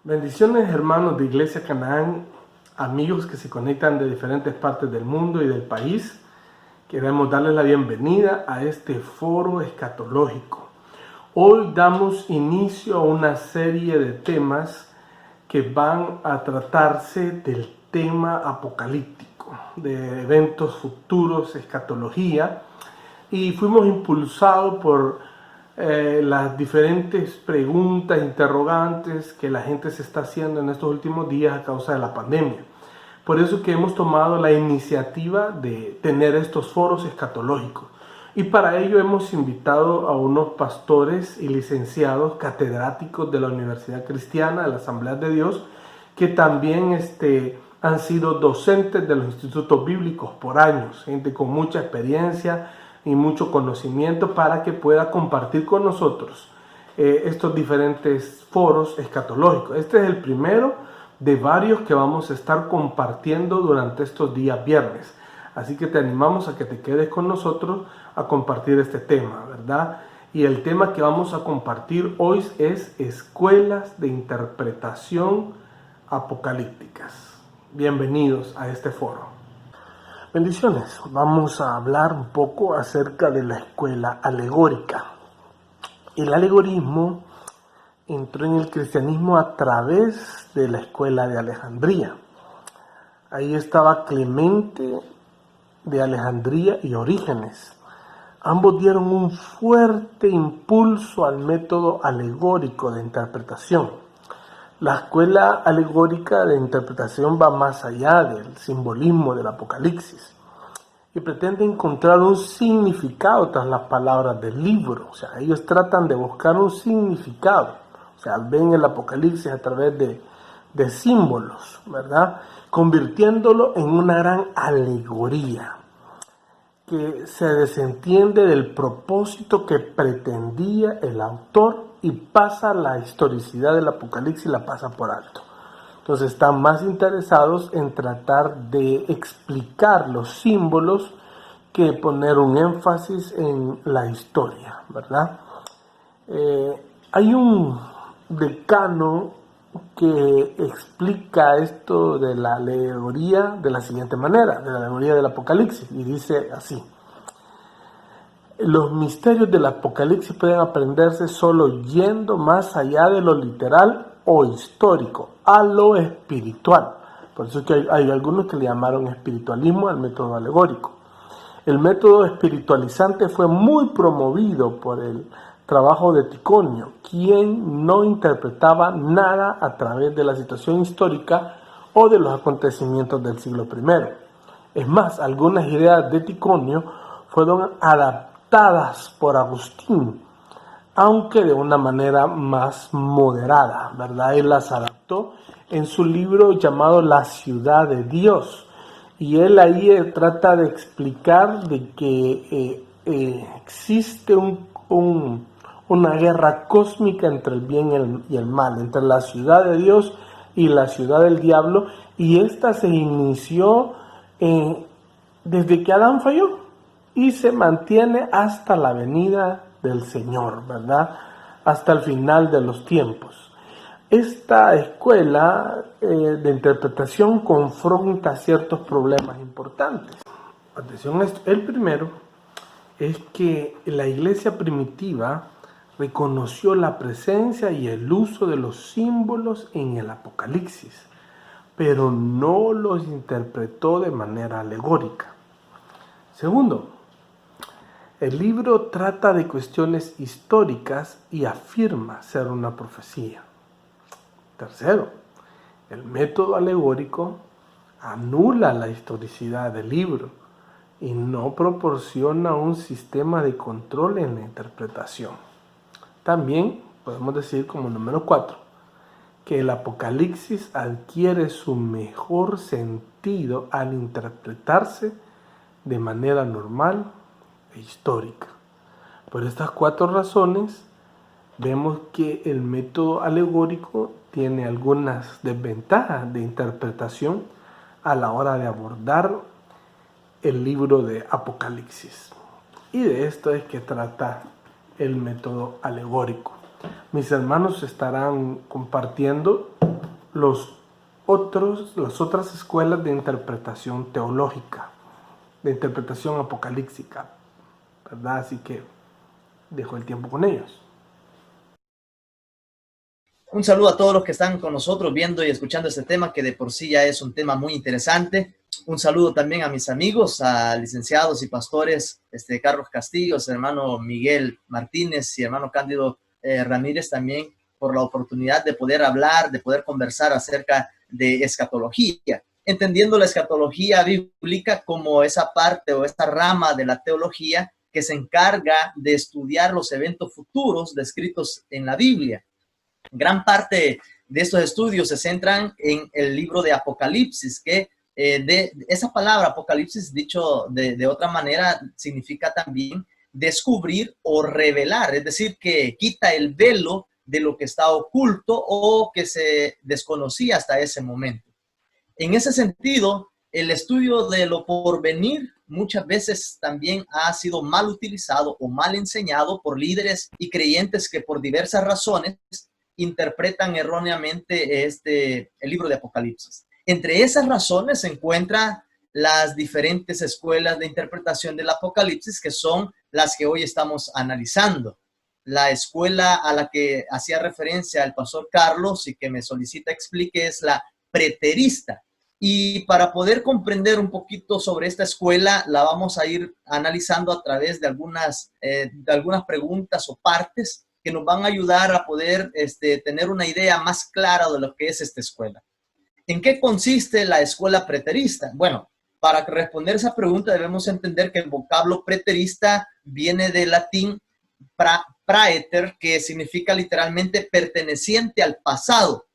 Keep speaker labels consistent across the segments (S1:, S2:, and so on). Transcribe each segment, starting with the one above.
S1: Bendiciones, hermanos de Iglesia Canaán, amigos que se conectan de diferentes partes del mundo y del país. Queremos darles la bienvenida a este foro escatológico. Hoy damos inicio a una serie de temas que van a tratarse del tema apocalíptico, de eventos futuros, escatología, y fuimos impulsados por las diferentes preguntas, interrogantes que la gente se está haciendo en estos últimos días a causa de la pandemia. Por eso que hemos tomado la iniciativa de tener estos foros escatológicos. Y para ello hemos invitado a unos pastores y licenciados catedráticos de la Universidad Cristiana de la Asamblea de Dios, que también han sido docentes de los institutos bíblicos por años, gente con mucha experiencia y mucho conocimiento para que pueda compartir con nosotros estos diferentes foros escatológicos. Este es el primero de varios que vamos a estar compartiendo durante estos días viernes. Así que te animamos a que te quedes con nosotros a compartir este tema, ¿verdad? Y el tema que vamos a compartir hoy es escuelas de interpretación apocalípticas. Bienvenidos a este foro. Bendiciones. Vamos a hablar un poco acerca de la escuela alegórica. El alegorismo entró en el cristianismo a través de la escuela de Alejandría. Ahí estaba Clemente de Alejandría y Orígenes. Ambos dieron un fuerte impulso al método alegórico de interpretación. La escuela alegórica de interpretación va más allá del simbolismo del Apocalipsis y pretende encontrar un significado tras las palabras del libro. O sea, ellos tratan de buscar un significado. O sea, ven el Apocalipsis a través de símbolos, ¿verdad? Convirtiéndolo en una gran alegoría que se desentiende del propósito que pretendía el autor y pasa la historicidad del Apocalipsis y la pasa por alto. Entonces están más interesados en tratar de explicar los símbolos que poner un énfasis en la historia, ¿verdad? Hay un decano que explica esto de la alegoría de la siguiente manera, de la alegoría del Apocalipsis, y dice así: los misterios del Apocalipsis pueden aprenderse solo yendo más allá de lo literal o histórico, a lo espiritual. Por eso es que hay algunos que le llamaron espiritualismo al método alegórico. El método espiritualizante fue muy promovido por el trabajo de Ticonio, quien no interpretaba nada a través de la situación histórica o de los acontecimientos del siglo I. Es más, algunas ideas de Ticonio fueron adaptadas por Agustín, aunque de una manera más moderada, ¿verdad? Él las adaptó en su libro llamado La Ciudad de Dios, y él ahí trata de explicar de que existe una guerra cósmica entre el bien y el mal, entre la ciudad de Dios y la ciudad del diablo, y esta se inició desde que Adán falló y se mantiene hasta la venida del Señor, ¿verdad? Hasta el final de los tiempos. Esta escuela de interpretación confronta ciertos problemas importantes. Atención a esto. El primero es que la iglesia primitiva reconoció la presencia y el uso de los símbolos en el Apocalipsis, pero no los interpretó de manera alegórica. Segundo, el libro trata de cuestiones históricas y afirma ser una profecía. Tercero, el método alegórico anula la historicidad del libro y no proporciona un sistema de control en la interpretación. También podemos decir, como número 4, que el Apocalipsis adquiere su mejor sentido al interpretarse de manera normal e histórica. Por estas 4 razones, vemos que el método alegórico tiene algunas desventajas de interpretación a la hora de abordar el libro de Apocalipsis. Y de esto es que trata el método alegórico. Mis hermanos estarán compartiendo las otras escuelas de interpretación teológica, de interpretación apocalíptica, ¿verdad? Así que dejo el tiempo con ellos.
S2: Un saludo a todos los que están con nosotros viendo y escuchando este tema, que de por sí ya es un tema muy interesante. Un saludo también a mis amigos, a licenciados y pastores, Carlos Castillos, hermano Miguel Martínez y hermano Cándido Ramírez, también por la oportunidad de poder hablar, de poder conversar acerca de escatología, entendiendo la escatología bíblica como esa parte o esta rama de la teología que se encarga de estudiar los eventos futuros descritos en la Biblia. Gran parte de estos estudios se centran en el libro de Apocalipsis, que de esa palabra Apocalipsis, dicho de otra manera, significa también descubrir o revelar, es decir, que quita el velo de lo que está oculto o que se desconocía hasta ese momento. En ese sentido, el estudio de lo porvenir muchas veces también ha sido mal utilizado o mal enseñado por líderes y creyentes que por diversas razones interpretan erróneamente el libro de Apocalipsis. Entre esas razones se encuentran las diferentes escuelas de interpretación del Apocalipsis, que son las que hoy estamos analizando. La escuela a la que hacía referencia el pastor Carlos y que me solicita explique es la preterista. Y para poder comprender un poquito sobre esta escuela, la vamos a ir analizando a través de algunas preguntas o partes que nos van a ayudar a poder tener una idea más clara de lo que es esta escuela. ¿En qué consiste la escuela preterista? Bueno, para responder esa pregunta debemos entender que el vocablo preterista viene del latín praeter, que significa literalmente perteneciente al pasado.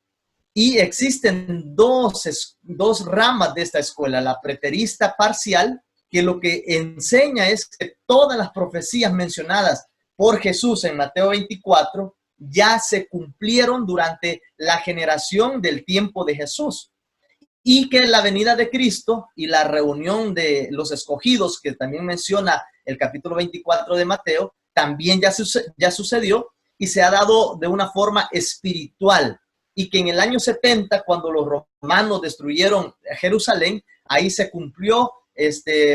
S2: Y existen dos ramas de esta escuela, la preterista parcial, que lo que enseña es que todas las profecías mencionadas por Jesús en Mateo 24 ya se cumplieron durante la generación del tiempo de Jesús, y que la venida de Cristo y la reunión de los escogidos, que también menciona el capítulo 24 de Mateo, también ya sucedió y se ha dado de una forma espiritual, y que en el año 70, cuando los romanos destruyeron Jerusalén, ahí se cumplió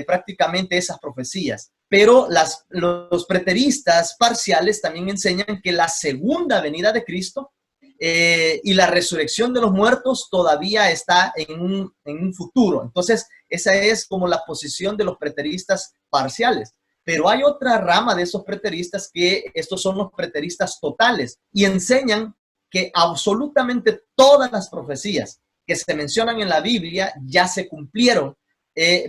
S2: prácticamente esas profecías. Pero los preteristas parciales también enseñan que la segunda venida de Cristo y la resurrección de los muertos todavía está en un futuro. Entonces, esa es como la posición de los preteristas parciales. Pero hay otra rama de esos preteristas, que estos son los preteristas totales, y enseñan que absolutamente todas las profecías que se mencionan en la Biblia ya se cumplieron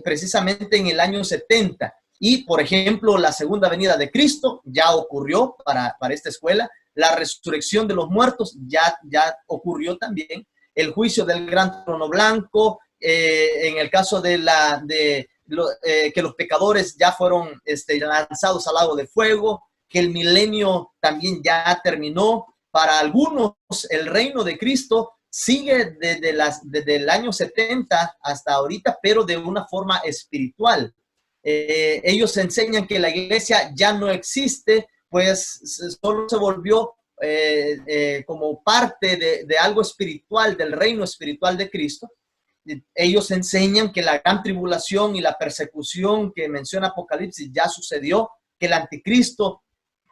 S2: precisamente en el año 70. Y, por ejemplo, la segunda venida de Cristo ya ocurrió para esta escuela. La resurrección de los muertos ya ocurrió también. El juicio del gran trono blanco, en el caso de que los pecadores ya fueron lanzados al lago de fuego, que el milenio también ya terminó. Para algunos, el reino de Cristo sigue desde el año 70 hasta ahorita, pero de una forma espiritual. Ellos enseñan que la iglesia ya no existe, pues solo se volvió como parte de algo espiritual, del reino espiritual de Cristo. Ellos enseñan que la gran tribulación y la persecución que menciona Apocalipsis ya sucedió, que el anticristo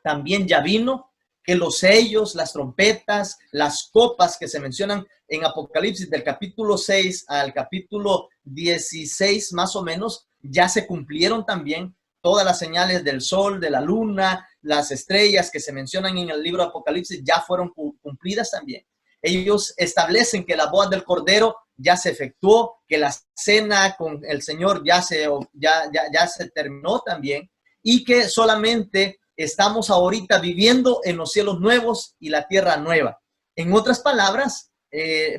S2: también ya vino, que los sellos, las trompetas, las copas que se mencionan en Apocalipsis del capítulo 6 al capítulo 16 más o menos, ya se cumplieron también. Todas las señales del sol, de la luna, las estrellas que se mencionan en el libro de Apocalipsis ya fueron cumplidas también. Ellos establecen que la boda del Cordero ya se efectuó, que la cena con el Señor ya se terminó también, y que solamente estamos ahorita viviendo en los cielos nuevos y la tierra nueva. En otras palabras,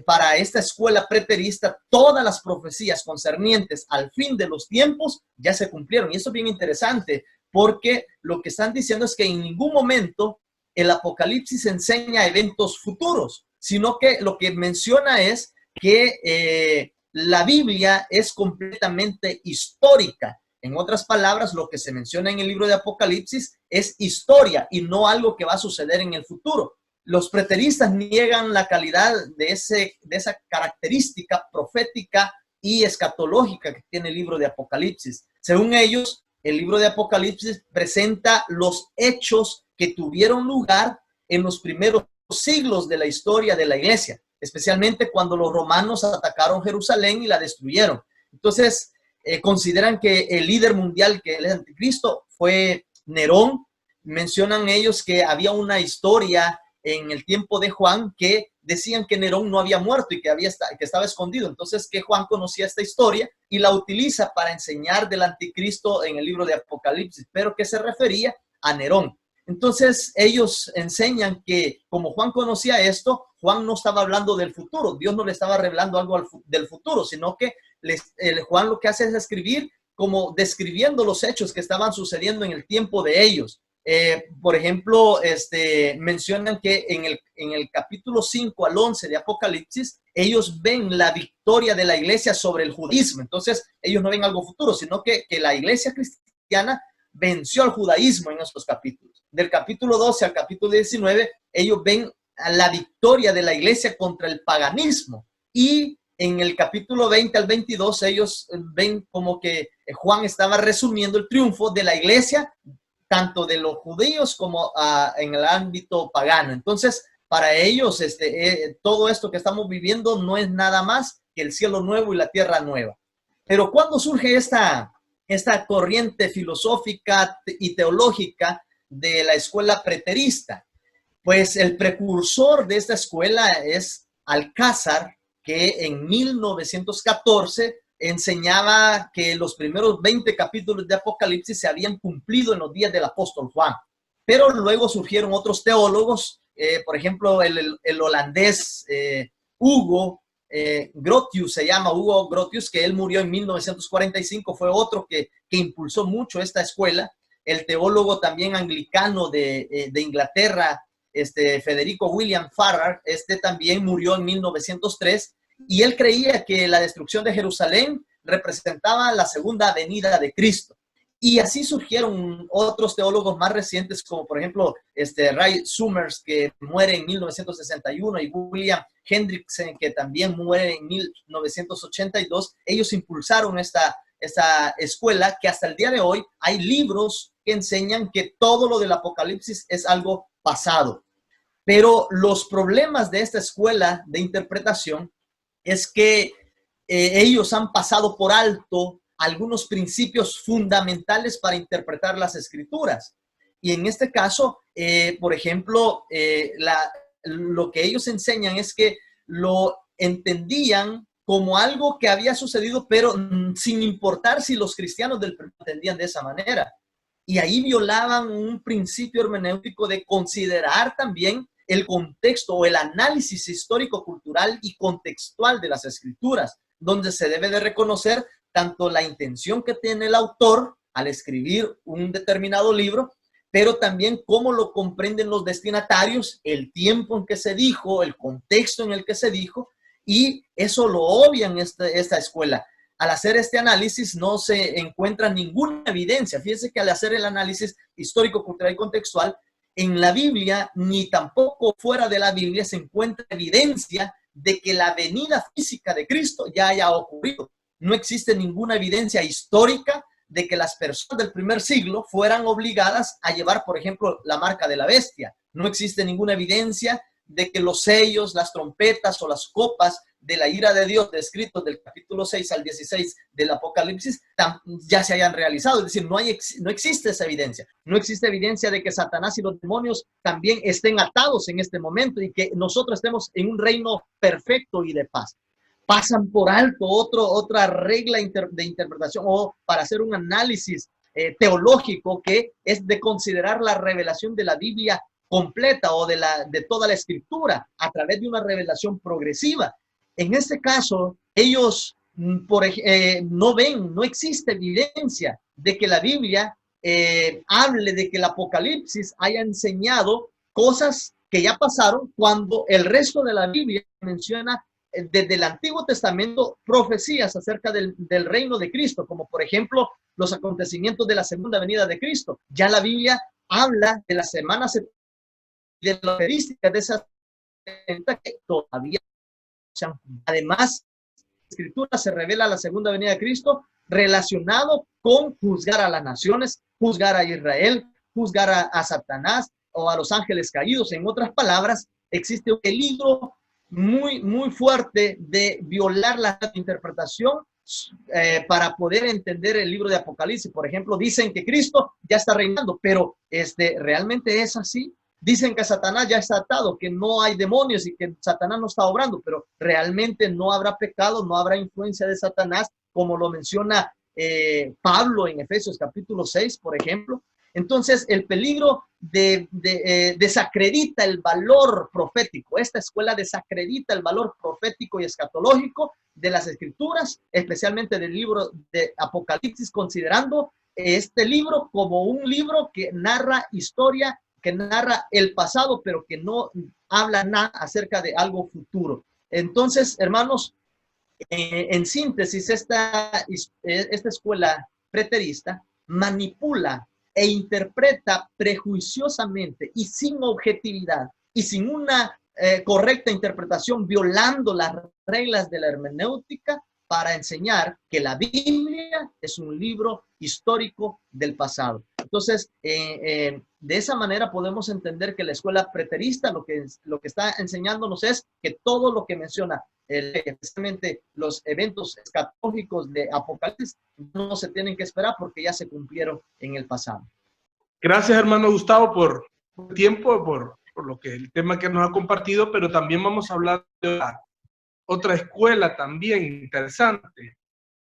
S2: para esta escuela preterista, todas las profecías concernientes al fin de los tiempos ya se cumplieron. Y eso es bien interesante, porque lo que están diciendo es que en ningún momento el Apocalipsis enseña eventos futuros, sino que lo que menciona es que la Biblia es completamente histórica. En otras palabras, lo que se menciona en el libro de Apocalipsis es historia y no algo que va a suceder en el futuro. Los preteristas niegan la calidad de esa característica profética y escatológica que tiene el libro de Apocalipsis. Según ellos, el libro de Apocalipsis presenta los hechos que tuvieron lugar en los primeros siglos de la historia de la iglesia, especialmente cuando los romanos atacaron Jerusalén y la destruyeron. Entonces, consideran que el líder mundial, que es el anticristo, fue Nerón. Mencionan ellos que había una historia en el tiempo de Juan que decían que Nerón no había muerto y que estaba escondido. Entonces, que Juan conocía esta historia y la utiliza para enseñar del anticristo en el libro de Apocalipsis, pero que se refería a Nerón. Entonces, ellos enseñan que como Juan conocía esto, Juan no estaba hablando del futuro. Dios no le estaba revelando algo del futuro, sino que Juan lo que hace es escribir como describiendo los hechos que estaban sucediendo en el tiempo de ellos. Por ejemplo, mencionan que en el capítulo 5 al 11 de Apocalipsis, ellos ven la victoria de la iglesia sobre el judaísmo. Entonces, ellos no ven algo futuro, sino que la iglesia cristiana venció al judaísmo en esos capítulos. Del capítulo 12 al capítulo 19, ellos ven la victoria de la iglesia contra el paganismo. Y en el capítulo 20 al 22, ellos ven como que Juan estaba resumiendo el triunfo de la iglesia, tanto de los judíos como en el ámbito pagano. Entonces, para ellos, todo esto que estamos viviendo no es nada más que el cielo nuevo y la tierra nueva. Pero ¿cuándo surge esta corriente filosófica y teológica de la escuela preterista? Pues el precursor de esta escuela es Alcázar, que en 1914 enseñaba que los primeros 20 capítulos de Apocalipsis se habían cumplido en los días del apóstol Juan. Pero luego surgieron otros teólogos, por ejemplo, el holandés Hugo Grotius, se llama Hugo Grotius, que él murió en 1945, fue otro que impulsó mucho esta escuela. El teólogo también anglicano de Inglaterra, Federico William Farrar, también murió en 1903, y él creía que la destrucción de Jerusalén representaba la segunda venida de Cristo. Y así surgieron otros teólogos más recientes, como por ejemplo Ray Summers, que muere en 1961, y William Hendrickson, que también muere en 1982. Ellos impulsaron esta escuela, que hasta el día de hoy hay libros que enseñan que todo lo del Apocalipsis es algo pasado. Pero los problemas de esta escuela de interpretación es que ellos han pasado por alto algunos principios fundamentales para interpretar las escrituras. Y en este caso, por ejemplo, lo que ellos enseñan es que lo entendían como algo que había sucedido, pero sin importar si los cristianos del primer entendían de esa manera. Y ahí violaban un principio hermenéutico de considerar también el contexto o el análisis histórico-cultural y contextual de las escrituras, donde se debe de reconocer tanto la intención que tiene el autor al escribir un determinado libro, pero también cómo lo comprenden los destinatarios, el tiempo en que se dijo, el contexto en el que se dijo, y eso lo obvian esta escuela. Al hacer este análisis no se encuentra ninguna evidencia. Fíjense que al hacer el análisis histórico, cultural y contextual, en la Biblia, ni tampoco fuera de la Biblia, se encuentra evidencia de que la venida física de Cristo ya haya ocurrido. No existe ninguna evidencia histórica de que las personas del primer siglo fueran obligadas a llevar, por ejemplo, la marca de la bestia. No existe ninguna evidencia de que los sellos, las trompetas o las copas de la ira de Dios descritos del capítulo 6 al 16 del Apocalipsis ya se hayan realizado. Es decir, no existe esa evidencia. No existe evidencia de que Satanás y los demonios también estén atados en este momento y que nosotros estemos en un reino perfecto y de paz. Pasan por alto otra regla de interpretación, o para hacer un análisis teológico, que es de considerar la revelación de la Biblia completa o de toda la escritura a través de una revelación progresiva. En este caso, ellos no existe evidencia de que la Biblia hable de que el Apocalipsis haya enseñado cosas que ya pasaron, cuando el resto de la Biblia menciona desde el Antiguo Testamento profecías acerca del reino de Cristo, como por ejemplo los acontecimientos de la segunda venida de Cristo. Ya la Biblia habla de la semana de las características de esas que todavía se han. Además, la Escritura se revela la segunda venida de Cristo relacionado con juzgar a las naciones, juzgar a Israel, juzgar a Satanás o a los ángeles caídos. En otras palabras, existe un peligro muy fuerte de violar la interpretación para poder entender el libro de Apocalipsis. Por ejemplo, dicen que Cristo ya está reinando, pero ¿realmente es así? Dicen que Satanás ya está atado, que no hay demonios y que Satanás no está obrando, pero realmente no habrá pecado, no habrá influencia de Satanás, como lo menciona Pablo en Efesios capítulo 6, por ejemplo. Entonces, el peligro desacredita el valor profético. Esta escuela desacredita el valor profético y escatológico de las Escrituras, especialmente del libro de Apocalipsis, considerando este libro como un libro que narra historia, que narra el pasado, pero que no habla nada acerca de algo futuro. Entonces, hermanos, en síntesis, esta escuela preterista manipula e interpreta prejuiciosamente y sin objetividad y sin una correcta interpretación, violando las reglas de la hermenéutica, para enseñar que la Biblia es un libro histórico del pasado. Entonces, de esa manera podemos entender que la escuela preterista lo que está enseñándonos es que todo lo que menciona, especialmente los eventos escatológicos de Apocalipsis, no se tienen que esperar porque ya se cumplieron en el pasado.
S1: Gracias, hermano Gustavo, por el tiempo, por lo que el tema que nos ha compartido, pero también vamos a hablar de otra escuela también interesante.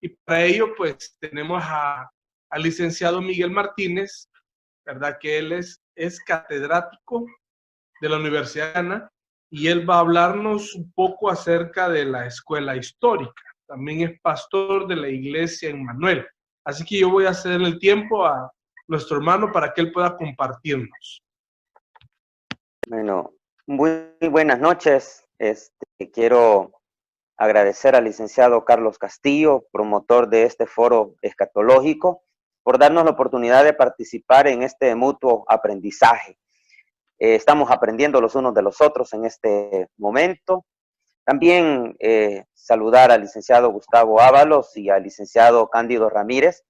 S1: Y para ello, pues, tenemos al licenciado Miguel Martínez, ¿verdad? Que él es catedrático de la Universidad de Ghana, y él va a hablarnos un poco acerca de la escuela histórica. También es pastor de la iglesia en Manuel. Así que yo voy a hacer el tiempo a nuestro hermano para que él pueda compartirnos.
S3: Bueno, muy buenas noches. Quiero agradecer al licenciado Carlos Castillo, promotor de este foro escatológico, por darnos la oportunidad de participar en este mutuo aprendizaje. Estamos aprendiendo los unos de los otros en este momento. También saludar al licenciado Gustavo Ábalos y al licenciado Cándido Ramírez,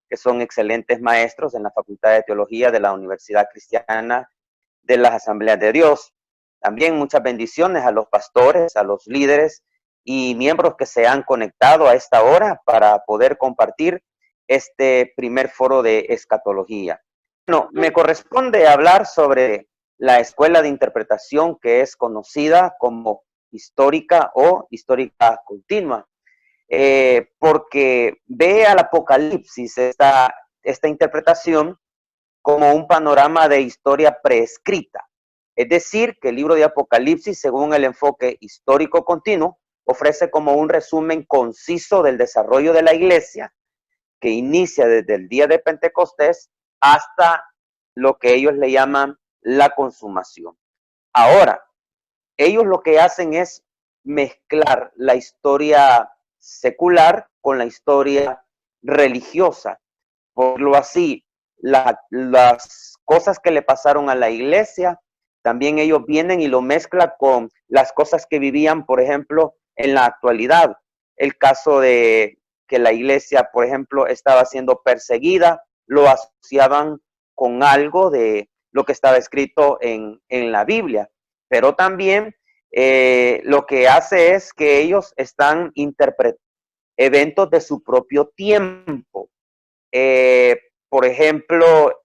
S3: que son excelentes maestros en la Facultad de Teología de la Universidad Cristiana de las Asambleas de Dios. También muchas bendiciones a los pastores, a los líderes y miembros que se han conectado a esta hora para poder compartir este primer foro de escatología. Bueno, me corresponde hablar sobre la escuela de interpretación que es conocida como histórica o histórica continua, porque ve al Apocalipsis esta interpretación como un panorama de historia preescrita. Es decir, que el libro de Apocalipsis, según el enfoque histórico continuo, ofrece como un resumen conciso del desarrollo de la iglesia, que inicia desde el día de Pentecostés hasta lo que ellos le llaman la consumación. Ahora, ellos lo que hacen es mezclar la historia secular con la historia religiosa. Por lo así, las cosas que le pasaron a la iglesia, también ellos vienen y lo mezclan con las cosas que vivían, por ejemplo, en la actualidad. El caso de que la iglesia, por ejemplo, estaba siendo perseguida, lo asociaban con algo de lo que estaba escrito en la Biblia. Pero también lo que hace es que ellos están interpretando eventos de su propio tiempo. Por ejemplo,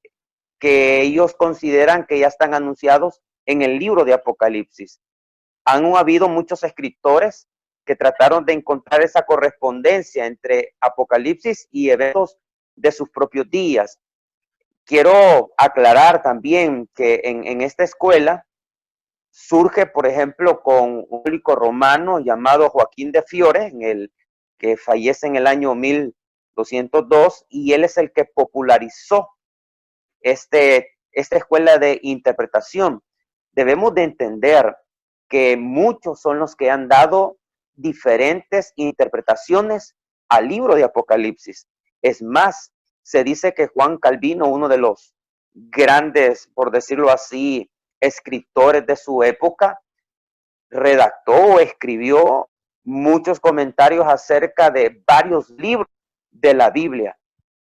S3: que ellos consideran que ya están anunciados en el libro de Apocalipsis. Han habido muchos escritores que trataron de encontrar esa correspondencia entre Apocalipsis y eventos de sus propios días. Quiero aclarar también que en esta escuela surge, por ejemplo, con un católico romano llamado Joaquín de Fiore, que fallece en el año 1202, y él es el que popularizó esta escuela de interpretación. Debemos de entender que muchos son los que han dado diferentes interpretaciones al libro de Apocalipsis. Es más, se dice que Juan Calvino, uno de los grandes, por decirlo así, escritores de su época, redactó o escribió muchos comentarios acerca de varios libros de la Biblia,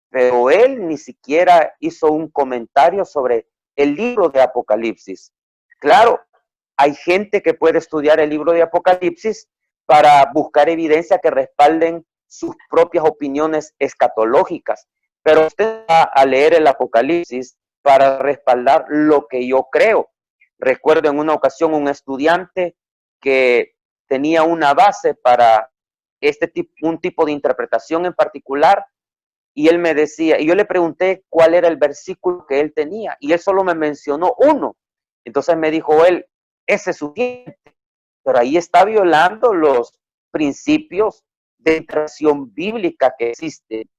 S3: pero él ni siquiera hizo un comentario sobre el libro de Apocalipsis. Claro, hay gente que puede estudiar el libro de Apocalipsis para buscar evidencia que respalden sus propias opiniones escatológicas, pero usted va a leer el Apocalipsis para respaldar lo que yo creo. Recuerdo en una ocasión un estudiante que tenía una base para un tipo de interpretación en particular, y él me decía, y yo le pregunté cuál era el versículo que él tenía, y él solo me mencionó uno. Entonces me dijo él, ese es suficiente, pero ahí está violando los principios de interpretación bíblica que existen.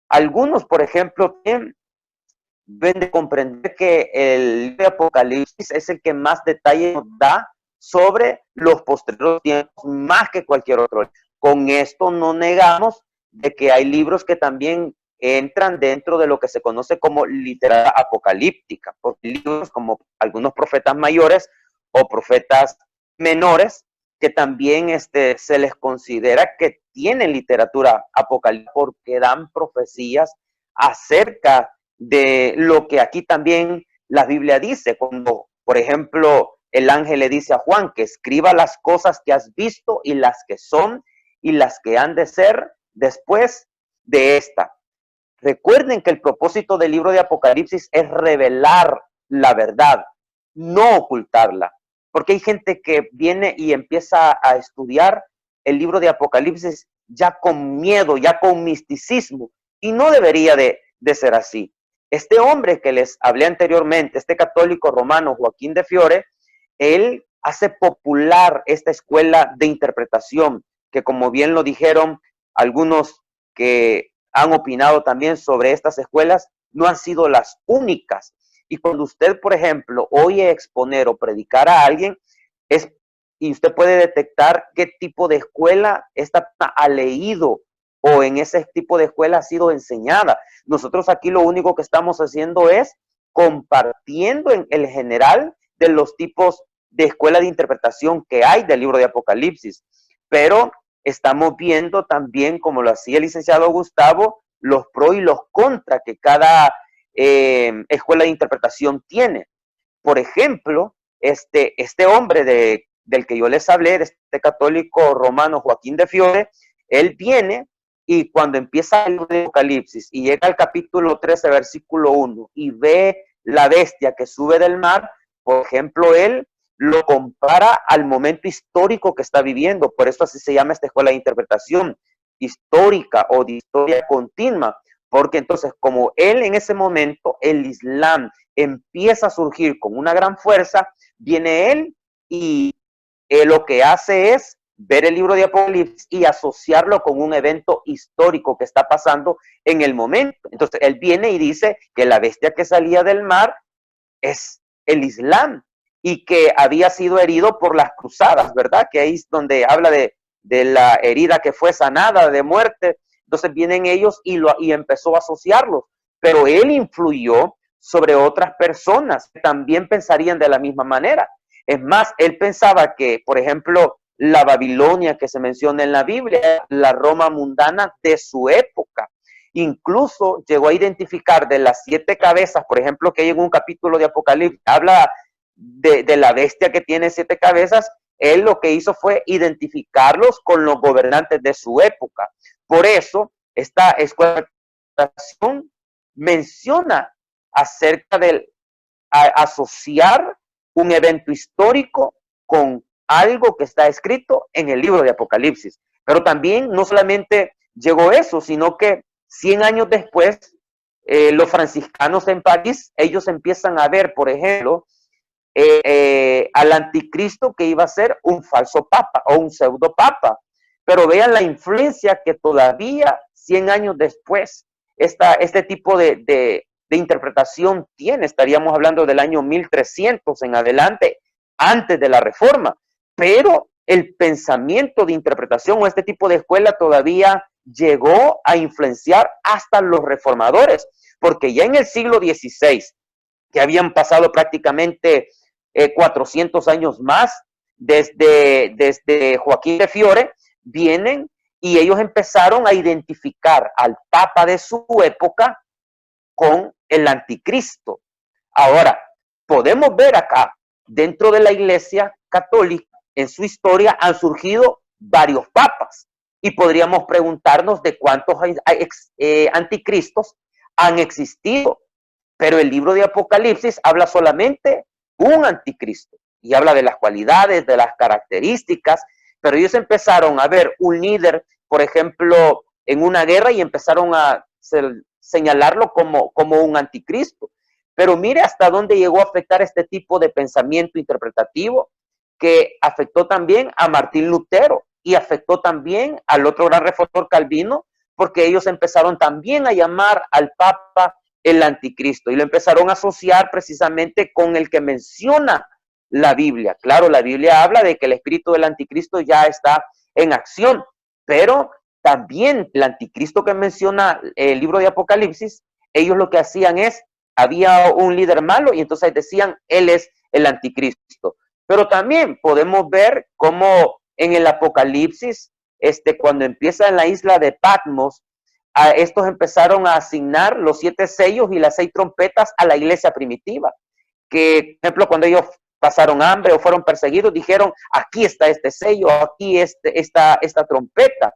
S3: Algunos, por ejemplo, deben de comprender que el libro de Apocalipsis es el que más detalle nos da sobre los posteriores tiempos, más que cualquier otro. Con esto no negamos de que hay libros que también entran dentro de lo que se conoce como literatura apocalíptica, porque libros como algunos profetas mayores o profetas menores, que también se les considera que tienen literatura apocalíptica porque dan profecías acerca de lo que aquí también la Biblia dice, cuando, por ejemplo, el ángel le dice a Juan que escriba las cosas que has visto y las que son y las que han de ser después de esta. Recuerden que el propósito del libro de Apocalipsis es revelar la verdad, no ocultarla. Porque hay gente que viene y empieza a estudiar el libro de Apocalipsis ya con miedo, ya con misticismo, y no debería de ser así. Este hombre que les hablé anteriormente, este católico romano Joaquín de Fiore, él hace popular esta escuela de interpretación, que como bien lo dijeron algunos que han opinado también sobre estas escuelas, no han sido las únicas. Y cuando usted, por ejemplo, oye exponer o predicar a alguien, y usted puede detectar qué tipo de escuela esta ha leído o en ese tipo de escuela ha sido enseñada. Nosotros aquí lo único que estamos haciendo es compartiendo en el general de los tipos de escuela de interpretación que hay del libro de Apocalipsis, pero estamos viendo también, como lo hacía el licenciado Gustavo, los pros y los contras que cada escuela de interpretación tiene. Por ejemplo, este hombre del que yo les hablé, de este católico romano Joaquín de Fiore, él viene y cuando empieza el libro de Apocalipsis y llega al capítulo 13, versículo 1, y ve la bestia que sube del mar, por ejemplo, él lo compara al momento histórico que está viviendo. Por eso así se llama esta escuela de interpretación histórica o de historia continua, porque entonces como él en ese momento, el Islam empieza a surgir con una gran fuerza, viene él y lo que hace es ver el libro de Apocalipsis y asociarlo con un evento histórico que está pasando en el momento. Entonces él viene y dice que la bestia que salía del mar es el Islam y que había sido herido por las cruzadas, ¿verdad? Que ahí es donde habla de la herida que fue sanada de muerte. Entonces vienen ellos y empezó a asociarlos, pero él influyó sobre otras personas que también pensarían de la misma manera. Es más, él pensaba que, por ejemplo, la Babilonia que se menciona en la Biblia, la Roma mundana de su época. Incluso llegó a identificar de las 7 cabezas, por ejemplo, que hay en un capítulo de Apocalipsis, habla de la bestia que tiene 7 cabezas. Él lo que hizo fue identificarlos con los gobernantes de su época. Por eso, esta escuela de interpretación menciona acerca de asociar un evento histórico con algo que está escrito en el libro de Apocalipsis. Pero también no solamente llegó eso, sino que 100 años después, los franciscanos en París, ellos empiezan a ver, por ejemplo, al anticristo que iba a ser un falso papa o un pseudo papa. Pero vean la influencia que todavía 100 años después este tipo de interpretación tiene. Estaríamos hablando del año 1300 en adelante, antes de la Reforma. Pero el pensamiento de interpretación o este tipo de escuela todavía llegó a influenciar hasta los reformadores, porque ya en el siglo XVI, que habían pasado prácticamente 400 años más, desde Joaquín de Fiore, vienen y ellos empezaron a identificar al Papa de su época con el anticristo. Ahora, podemos ver acá, dentro de la Iglesia Católica, en su historia han surgido varios papas y podríamos preguntarnos de cuántos anticristos han existido, pero el libro de Apocalipsis habla solamente un anticristo y habla de las cualidades, de las características, pero ellos empezaron a ver un líder, por ejemplo, en una guerra y empezaron a señalarlo como un anticristo. Pero mire hasta dónde llegó a afectar este tipo de pensamiento interpretativo, que afectó también a Martín Lutero y afectó también al otro gran reformador Calvino, porque ellos empezaron también a llamar al Papa el anticristo y lo empezaron a asociar precisamente con el que menciona la Biblia. Claro, la Biblia habla de que el espíritu del anticristo ya está en acción, pero también el anticristo que menciona el libro de Apocalipsis, ellos lo que hacían es, había un líder malo y entonces decían, él es el anticristo. Pero también podemos ver cómo en el Apocalipsis, cuando empieza en la isla de Patmos, a estos empezaron a asignar los 7 sellos y las 6 trompetas a la iglesia primitiva. Que, por ejemplo, cuando ellos pasaron hambre o fueron perseguidos, dijeron, aquí está este sello, aquí esta trompeta.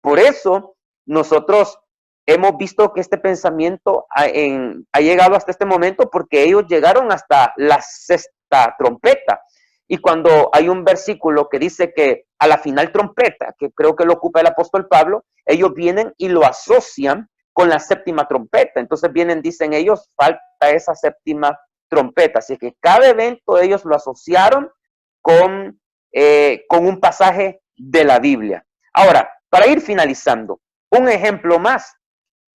S3: Por eso, nosotros hemos visto que este pensamiento ha llegado hasta este momento porque ellos llegaron hasta la 6ª trompeta. Y cuando hay un versículo que dice que a la final trompeta, que creo que lo ocupa el apóstol Pablo, ellos vienen y lo asocian con la 7ª trompeta. Entonces vienen, dicen ellos, falta esa 7ª trompeta. Así que cada evento ellos lo asociaron con un pasaje de la Biblia. Ahora, para ir finalizando, un ejemplo más.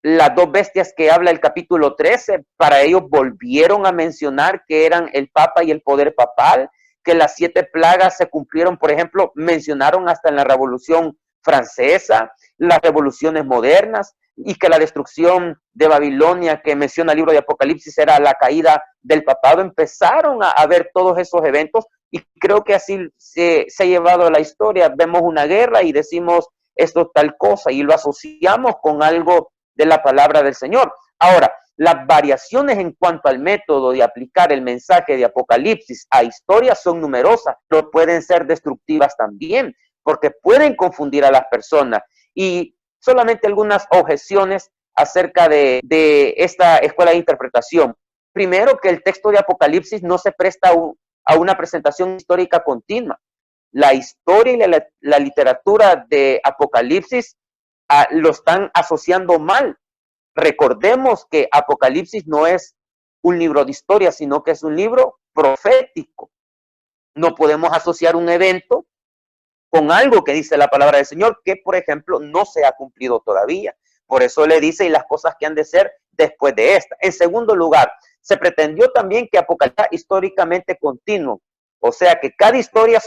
S3: Las 2 bestias que habla el capítulo 13, para ellos volvieron a mencionar que eran el Papa y el poder papal, que las 7 plagas se cumplieron, por ejemplo, mencionaron hasta en la Revolución Francesa, las revoluciones modernas, y que la destrucción de Babilonia que menciona el libro de Apocalipsis era la caída del papado. Empezaron a ver todos esos eventos y creo que así se ha llevado a la historia. Vemos una guerra y decimos esto tal cosa y lo asociamos con algo de la palabra del Señor. Ahora, las variaciones en cuanto al método de aplicar el mensaje de Apocalipsis a historias son numerosas, pero pueden ser destructivas también, porque pueden confundir a las personas. Y solamente algunas objeciones acerca de esta escuela de interpretación. Primero, que el texto de Apocalipsis no se presta a una presentación histórica continua. La historia y la literatura de Apocalipsis lo están asociando mal. Recordemos que Apocalipsis no es un libro de historia, sino que es un libro profético. No podemos asociar un evento con algo que dice la palabra del Señor, que por ejemplo no se ha cumplido todavía. Por eso le dice, y las cosas que han de ser después de esta. En segundo lugar, se pretendió también que Apocalipsis era históricamente continuo. O sea, que cada historia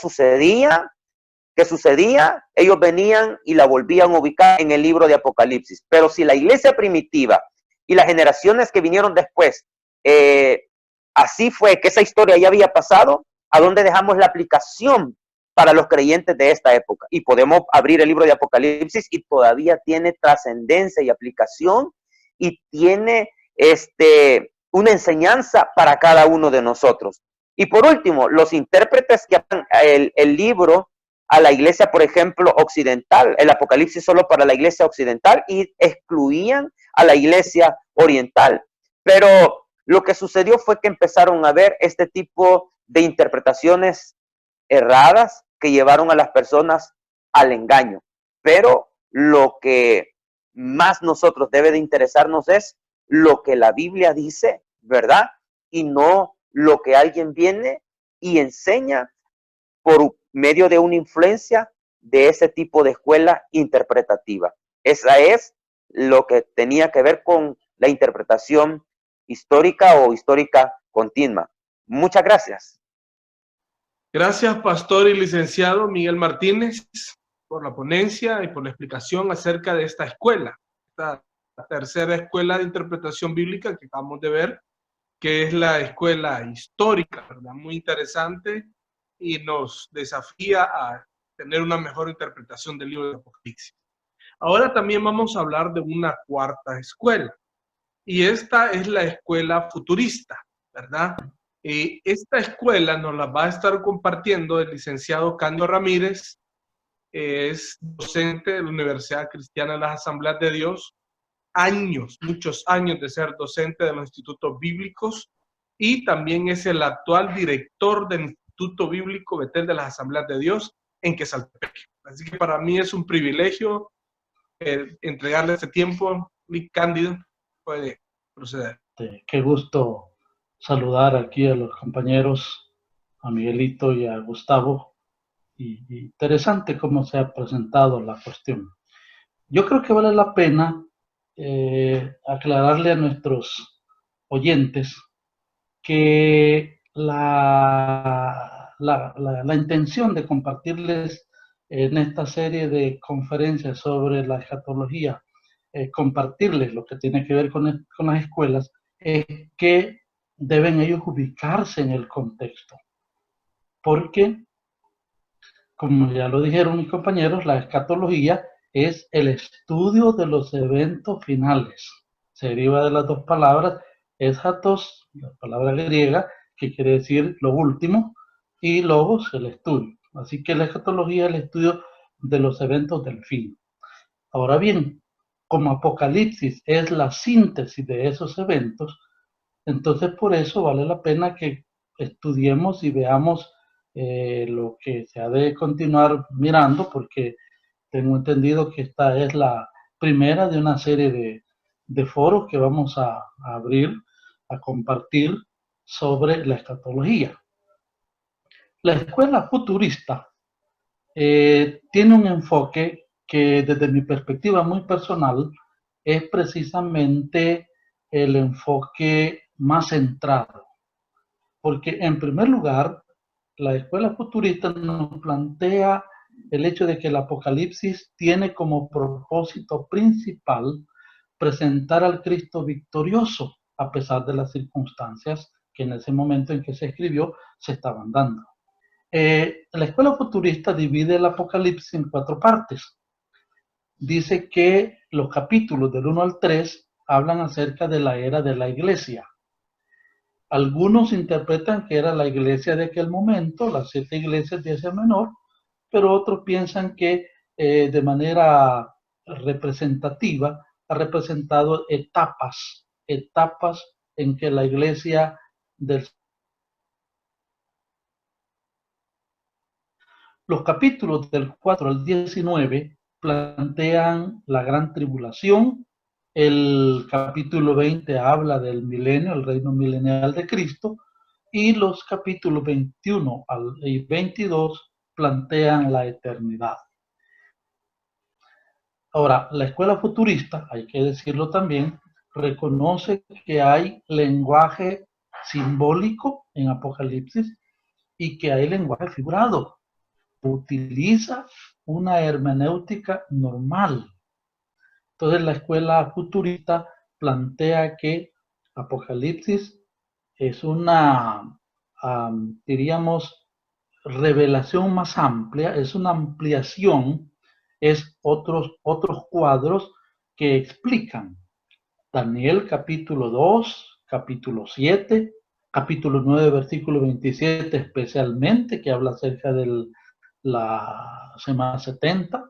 S3: que sucedía, ellos venían y la volvían a ubicar en el libro de Apocalipsis. Pero si la iglesia primitiva y las generaciones que vinieron después, así fue que esa historia ya había pasado, ¿a dónde dejamos la aplicación para los creyentes de esta época? Y podemos abrir el libro de Apocalipsis y todavía tiene trascendencia y aplicación y tiene una enseñanza para cada uno de nosotros. Y por último, los intérpretes que hacen el libro a la iglesia, por ejemplo, occidental, el Apocalipsis solo para la iglesia occidental y excluían a la iglesia oriental. Pero lo que sucedió fue que empezaron a ver este tipo de interpretaciones erradas que llevaron a las personas al engaño. Pero lo que más nosotros debe de interesarnos es lo que la Biblia dice, ¿verdad? Y no lo que alguien viene y enseña por medio de una influencia de ese tipo de escuela interpretativa. Esa es lo que tenía que ver con la interpretación histórica o histórica continua. Muchas gracias.
S1: Gracias, pastor y licenciado Miguel Martínez, por la ponencia y por la explicación acerca de esta escuela, esta tercera escuela de interpretación bíblica que acabamos de ver, que es la escuela histórica, ¿verdad? Muy interesante y nos desafía a tener una mejor interpretación del libro de Apocalipsis. Ahora también vamos a hablar de una cuarta escuela, y esta es la escuela futurista, ¿verdad? Esta escuela nos la va a estar compartiendo el licenciado Cándido Ramírez, es docente de la Universidad Cristiana de las Asambleas de Dios, años, muchos años de ser docente de los institutos bíblicos, y también es el actual director del Instituto Bíblico Betel de las Asambleas de Dios en Quesaltepec. Así que para mí es un privilegio entregarle este tiempo. Y Cándido puede proceder.
S4: Qué gusto saludar aquí a los compañeros, a Miguelito y a Gustavo. Y interesante cómo se ha presentado la cuestión. Yo creo que vale la pena aclararle a nuestros oyentes que la intención de compartirles en esta serie de conferencias sobre la escatología, compartirles lo que tiene que ver con las escuelas, es que deben ellos ubicarse en el contexto. Porque, como ya lo dijeron mis compañeros, la escatología es el estudio de los eventos finales. Se deriva de las dos palabras, eschatos, la palabra griega, que quiere decir lo último, y logos, el estudio. Así que la escatología es el estudio de los eventos del fin. Ahora bien, como Apocalipsis es la síntesis de esos eventos, entonces por eso vale la pena que estudiemos y veamos lo que se ha de continuar mirando, porque tengo entendido que esta es la primera de una serie de foros que vamos a abrir, a compartir sobre la escatología. La escuela futurista tiene un enfoque que desde mi perspectiva muy personal es precisamente el enfoque más centrado. Porque en primer lugar, la escuela futurista nos plantea el hecho de que el Apocalipsis tiene como propósito principal presentar al Cristo victorioso, a pesar de las circunstancias que en ese momento en que se escribió se estaban dando. La escuela futurista divide el Apocalipsis en 4 partes. Dice que los capítulos del 1 al 3 hablan acerca de la era de la iglesia. Algunos interpretan que era la iglesia de aquel momento, las 7 iglesias de Asia Menor, pero otros piensan que de manera representativa ha representado etapas en que la iglesia del... Los capítulos del 4 al 19 plantean la gran tribulación. El capítulo 20 habla del milenio, el reino milenial de Cristo, y los capítulos 21 y 22 plantean la eternidad. Ahora, la escuela futurista, hay que decirlo también, reconoce que hay lenguaje simbólico en Apocalipsis y que hay lenguaje figurado. Utiliza una hermenéutica normal. Entonces la escuela futurista plantea que Apocalipsis es una, diríamos, revelación más amplia, es una ampliación, es otros cuadros que explican. Daniel capítulo 2, capítulo 7, capítulo 9, versículo 27 especialmente, que habla acerca de la semana 70,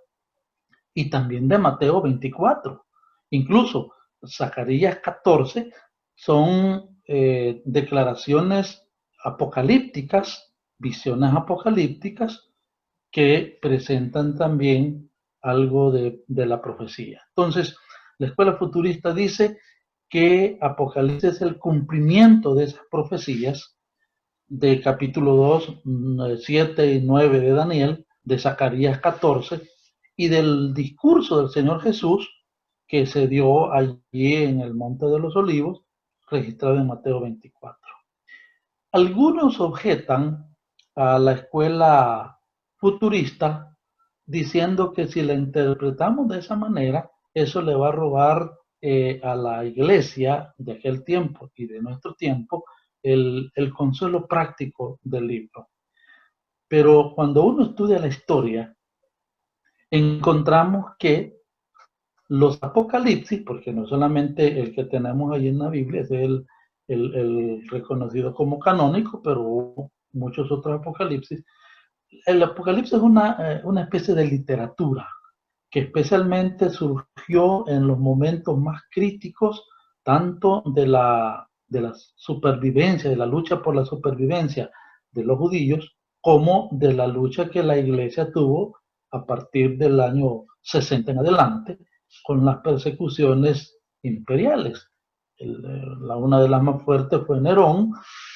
S4: y también de Mateo 24. Incluso Zacarías 14 son declaraciones apocalípticas, visiones apocalípticas que presentan también algo de la profecía. Entonces, la escuela futurista dice que Apocalipsis es el cumplimiento de esas profecías de capítulo 2, 7 y 9 de Daniel, de Zacarías 14, y del discurso del Señor Jesús que se dio allí en el Monte de los Olivos, registrado en Mateo 24. Algunos objetan a la escuela futurista diciendo que si la interpretamos de esa manera, eso le va a robar a la iglesia de aquel tiempo y de nuestro tiempo el consuelo práctico del libro. Pero cuando uno estudia la historia, encontramos que los apocalipsis, porque no solamente el que tenemos ahí en la Biblia es el reconocido como canónico, pero hubo muchos otros apocalipsis. El apocalipsis es una especie de literatura que especialmente surgió en los momentos más críticos, tanto de la supervivencia, de la lucha por la supervivencia de los judíos, como de la lucha que la iglesia tuvo a partir del año 60 en adelante, con las persecuciones imperiales. Una de las más fuertes fue Nerón,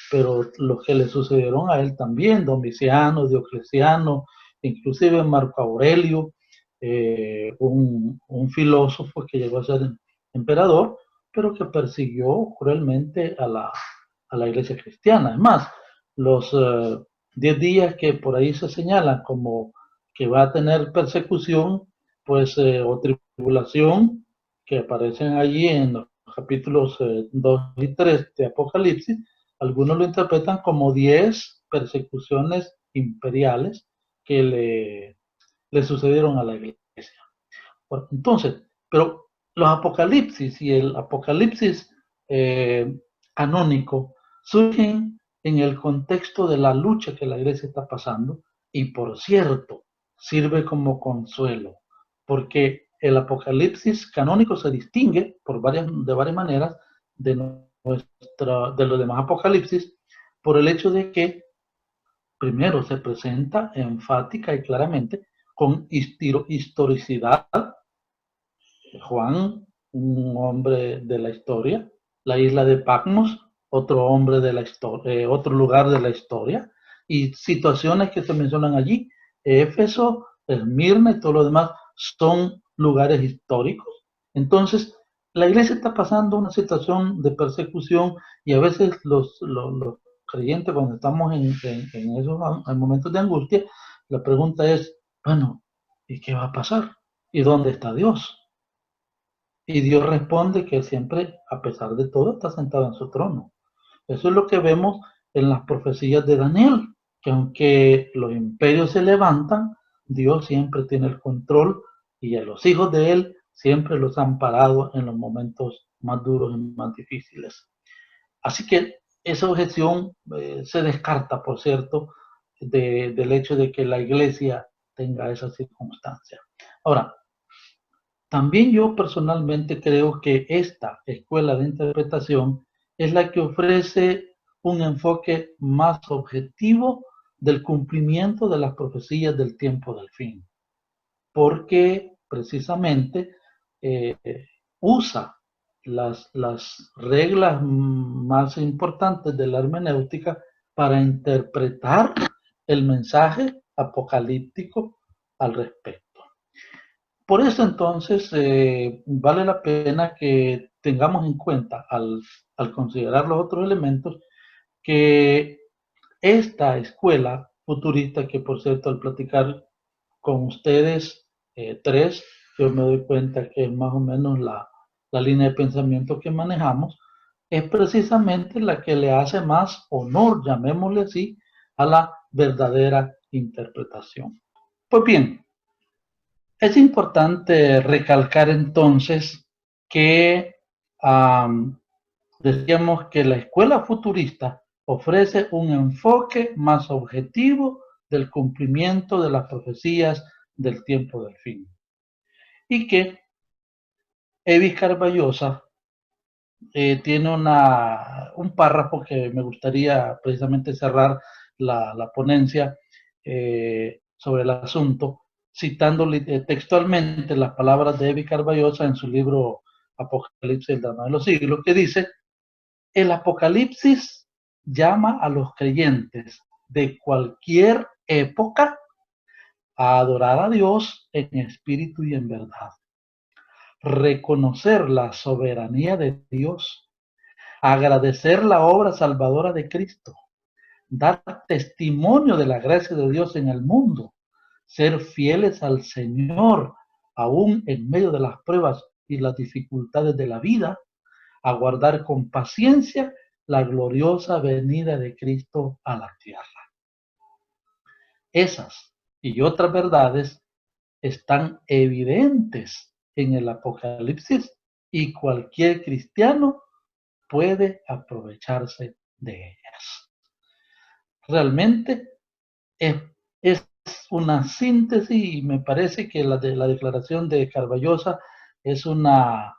S4: pero los que le sucedieron a él también, Domiciano, Diocleciano, inclusive Marco Aurelio, un filósofo que llegó a ser emperador, pero que persiguió cruelmente a la iglesia cristiana. Es más, los 10 días que por ahí se señalan como que va a tener persecución, pues, o tribulación, que aparecen allí en los capítulos 2 y 3 de Apocalipsis, algunos lo interpretan como 10 persecuciones imperiales que le sucedieron a la iglesia. Bueno, entonces, pero los apocalipsis y el apocalipsis canónico surgen en el contexto de la lucha que la iglesia está pasando y, por cierto, sirve como consuelo, porque el apocalipsis canónico se distingue de varias maneras de los demás apocalipsis por el hecho de que primero se presenta enfática y claramente con historicidad. Juan, un hombre de la historia, la isla de Patmos, otro hombre de la historia, otro lugar de la historia, y situaciones que se mencionan allí, Éfeso, Esmirna y todo lo demás son lugares históricos. Entonces, la iglesia está pasando una situación de persecución y a veces los creyentes, cuando estamos en esos momentos de angustia, la pregunta es, bueno, ¿y qué va a pasar? ¿Y dónde está Dios? Y Dios responde que siempre, a pesar de todo, está sentado en su trono. Eso es lo que vemos en las profecías de Daniel, que aunque los imperios se levantan, Dios siempre tiene el control y a los hijos de Él siempre los han parado en los momentos más duros y más difíciles. Así que esa objeción se descarta, por cierto, del hecho de que la iglesia tenga esa circunstancia. Ahora, también yo personalmente creo que esta escuela de interpretación es la que ofrece un enfoque más objetivo del cumplimiento de las profecías del tiempo del fin, porque precisamente eh, usa las reglas más importantes de la hermenéutica para interpretar el mensaje apocalíptico al respecto. Por eso entonces vale la pena que tengamos en cuenta al considerar los otros elementos que esta escuela futurista, que por cierto al platicar con ustedes tres, yo me doy cuenta que es más o menos la línea de pensamiento que manejamos, es precisamente la que le hace más honor, llamémosle así, a la verdadera interpretación. Pues bien, es importante recalcar entonces que decíamos que la escuela futurista ofrece un enfoque más objetivo del cumplimiento de las profecías del tiempo del fin. Y que Evis Carballosa tiene un párrafo que me gustaría precisamente cerrar la ponencia sobre el asunto, citando textualmente las palabras de Evis Carballosa en su libro Apocalipsis, el drama de los siglos, que dice: el Apocalipsis llama a los creyentes de cualquier época a adorar a Dios en espíritu y en verdad, reconocer la soberanía de Dios, agradecer la obra salvadora de Cristo, dar testimonio de la gracia de Dios en el mundo, ser fieles al Señor, aún en medio de las pruebas y las dificultades de la vida, aguardar con paciencia la gloriosa venida de Cristo a la tierra. Esas y otras verdades están evidentes en el Apocalipsis y cualquier cristiano puede aprovecharse de ellas. Realmente es una síntesis y me parece que la declaración de Carballosa es una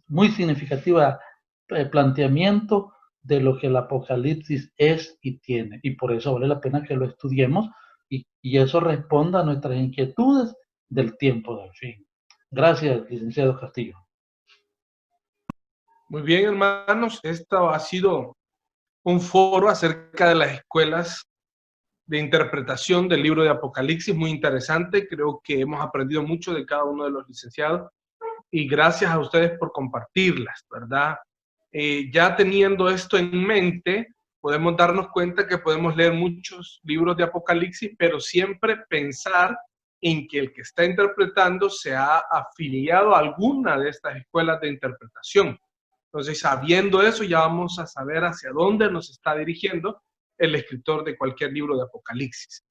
S4: muy significativa planteamiento de lo que el Apocalipsis es y tiene, y por eso vale la pena que lo estudiemos y eso responda a nuestras inquietudes del tiempo del fin. Gracias, licenciado Castillo.
S1: Muy bien, hermanos, esto ha sido un foro acerca de las escuelas de interpretación del libro de Apocalipsis, muy interesante. Creo que hemos aprendido mucho de cada uno de los licenciados y gracias a ustedes por compartirlas, ¿verdad? Ya teniendo esto en mente, podemos darnos cuenta que podemos leer muchos libros de Apocalipsis, pero siempre pensar en que el que está interpretando se ha afiliado a alguna de estas escuelas de interpretación. Entonces, sabiendo eso, ya vamos a saber hacia dónde nos está dirigiendo el escritor de cualquier libro de Apocalipsis.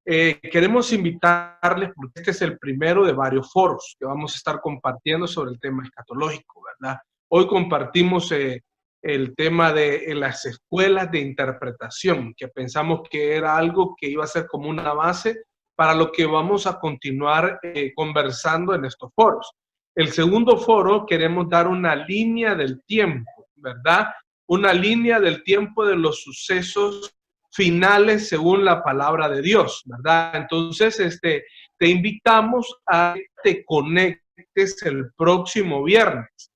S1: Queremos invitarles, porque este es el primero de varios foros que vamos a estar compartiendo sobre el tema escatológico, ¿verdad? Hoy compartimos el tema de las escuelas de interpretación, que pensamos que era algo que iba a ser como una base para lo que vamos a continuar conversando en estos foros. El segundo foro queremos dar una línea del tiempo, ¿verdad? Una línea del tiempo de los sucesos finales según la palabra de Dios, ¿verdad? Entonces, te invitamos a que te conectes el próximo viernes,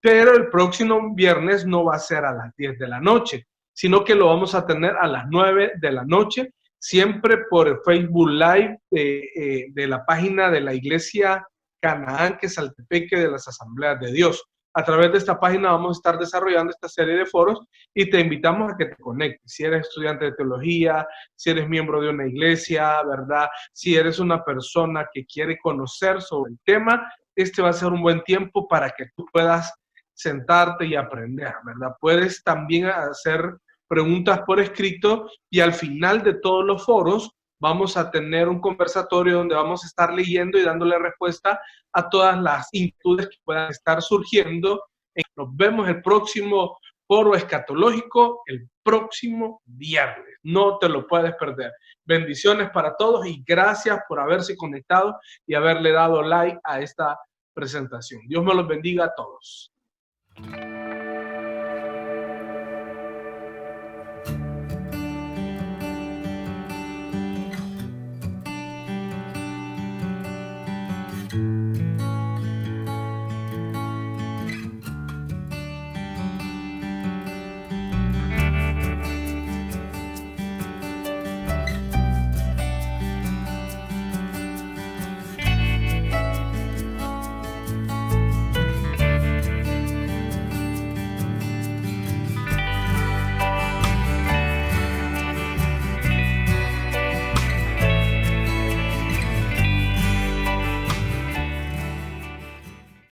S1: pero el próximo viernes no va a ser a las 10 de la noche, sino que lo vamos a tener a las 9 de la noche, siempre por el Facebook Live de la página de la Iglesia Canaán, que es Saltepeque de las Asambleas de Dios. A través de esta página vamos a estar desarrollando esta serie de foros y te invitamos a que te conectes. Si eres estudiante de teología, si eres miembro de una iglesia, ¿verdad? Si eres una persona que quiere conocer sobre el tema, este va a ser un buen tiempo para que tú puedas sentarte y aprender, ¿verdad? Puedes también hacer preguntas por escrito y al final de todos los foros vamos a tener un conversatorio donde vamos a estar leyendo y dándole respuesta a todas las inquietudes que puedan estar surgiendo. Nos vemos el próximo foro escatológico el próximo viernes. No te lo puedes perder. Bendiciones para todos y gracias por haberse conectado y haberle dado like a esta presentación. Dios me los bendiga a todos.